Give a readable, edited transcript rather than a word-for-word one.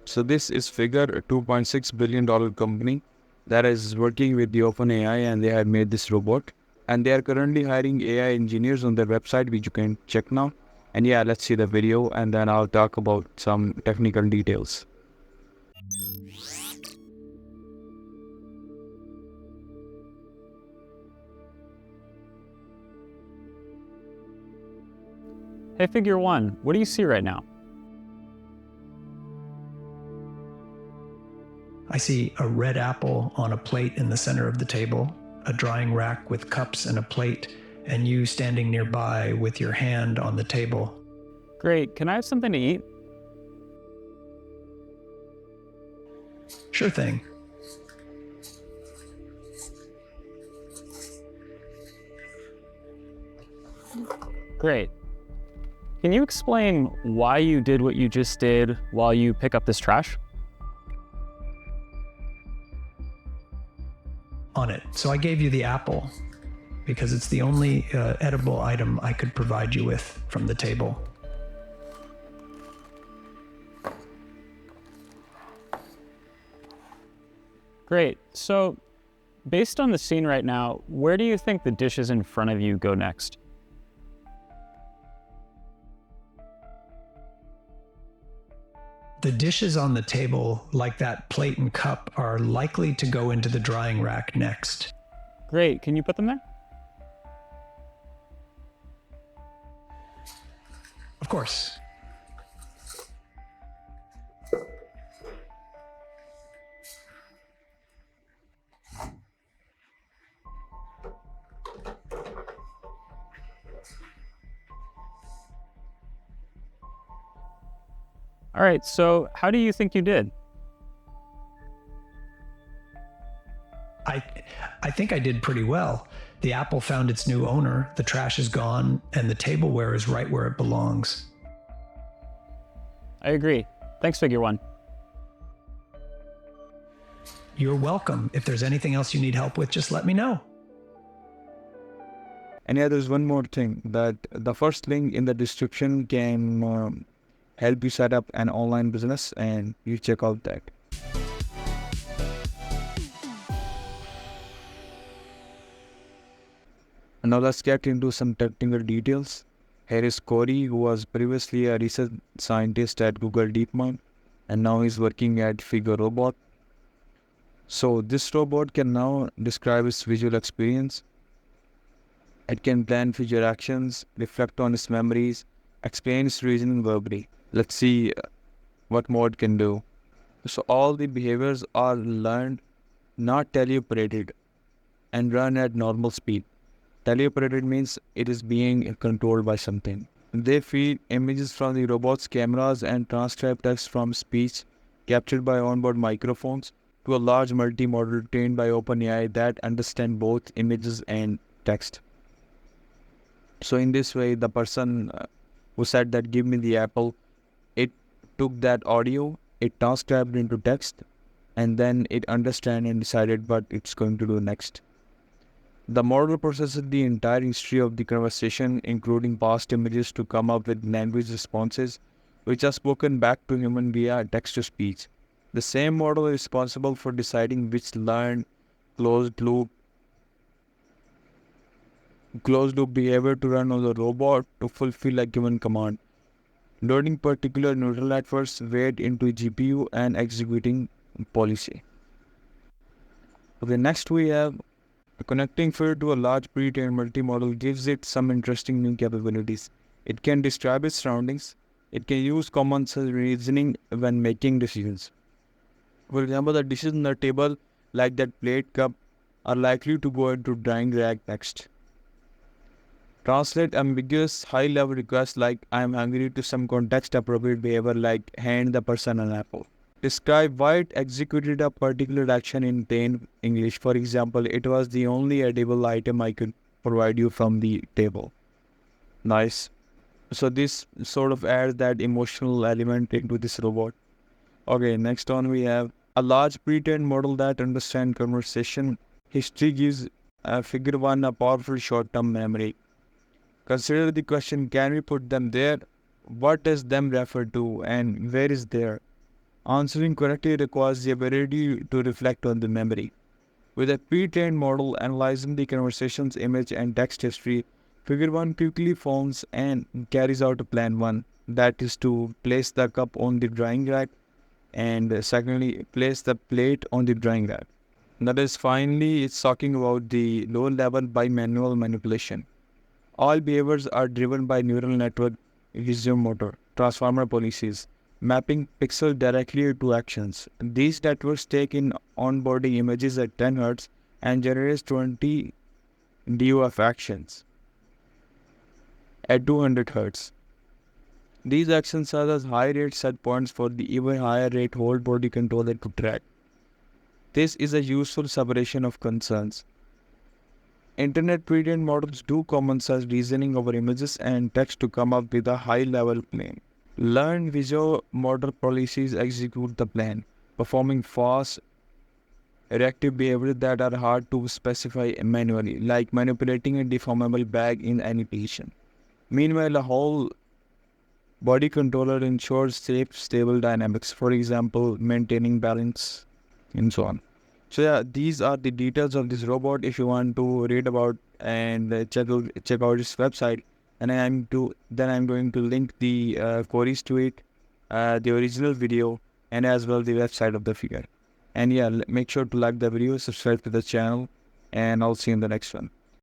So this is figure a $2.6 billion company that is working with the OpenAI, and they have made this robot. And they are currently hiring AI engineers on their website, which you can check now. And yeah, let's see the video and then I'll talk about some technical details. Hey, figure one, what do you see right now? I see a red apple on a plate in the center of the table, a drying rack with cups and a plate, and you standing nearby with your hand on the table. Great, can I have something to eat? Sure thing. Great. Can you explain why you did what you just did while you pick up this trash? On it. So I gave you the apple because it's the only edible item I could provide you with from the table. Great. So, based on the scene right now, where do you think the dishes in front of you go next? The dishes on the table, like that plate and cup, are likely to go into the drying rack next. Great. Can you put them there? Of course. All right, so how do you think you did? I think I did pretty well. The apple found its new owner, the trash is gone, and the tableware is right where it belongs. I agree. Thanks, figure one. You're welcome. If there's anything else you need help with, just let me know. And yeah, there's one more thing, that the first link in the description can help you set up an online business, and you check out that. And now let's get into some technical details. Here is Corey, who was previously a research scientist at Google DeepMind, and now he's working at Figure Robot. So this robot can now describe its visual experience. It can plan future actions, reflect on its memories, explain its reasoning verbally. Let's see what more it can do. So all the behaviors are learned, not teleoperated, and run at normal speed. Teleoperated means it is being controlled by something. They feed images from the robot's cameras and transcribe text from speech captured by onboard microphones to a large multimodal trained by OpenAI that understand both images and text. So in this way, the person who said that give me the apple, it took that audio, it transcribed into text, and then it understand and decided what it's going to do next. The model processes the entire history of the conversation, including past images, to come up with language responses, which are spoken back to human via text-to-speech. The same model is responsible for deciding which learned closed loop behavior to run on the robot to fulfill a given command. Loading particular neural networks weight into GPU and executing policy. Okay, next we have connecting Figure to a large pre-trained multimodal gives it some interesting new capabilities. It can describe its surroundings. It can use common sense reasoning when making decisions. For example, the dishes on the table, like that plate cup, are likely to go into drying rack next. Translate ambiguous high-level requests like "I am hungry" to some context-appropriate behavior like "hand the person an apple." Describe why it executed a particular action in plain English. For example, it was the only edible item I could provide you from the table. Nice. So this sort of adds that emotional element into this robot. Okay, next on we have a large pre-trained model that understands conversation. History gives figure one a powerful short-term memory. Consider the question, can we put them there? What does them refer to and where is there? Answering correctly requires the ability to reflect on the memory. With a pre-trained model analyzing the conversation's image and text history, Figure 1 quickly forms and carries out a plan 1, that is to place the cup on the drying rack, and secondly, place the plate on the drying rack. That is, finally, it's talking about the low level by manual manipulation. All behaviors are driven by neural network vision motor transformer policies, mapping pixel directly to actions. These networks take in onboarding images at 10 Hz and generates 20 DO of actions at 200 Hz. These actions are the high rate set points for the even higher rate whole body controller to track. This is a useful separation of concerns. Internet pre-trained models do common sense reasoning over images and text to come up with a high-level plan. Learned visual motor policies execute the plan, performing fast, reactive behaviors that are hard to specify manually, like manipulating a deformable bag in any position. Meanwhile, a whole body controller ensures safe, stable dynamics, for example, maintaining balance, and so on. So yeah, these are the details of this robot. If you want to read about and check out its website, and I'm going to link the queries to it, the original video, and as well the website of the figure. And yeah, make sure to like the video, subscribe to the channel, and I'll see you in the next one.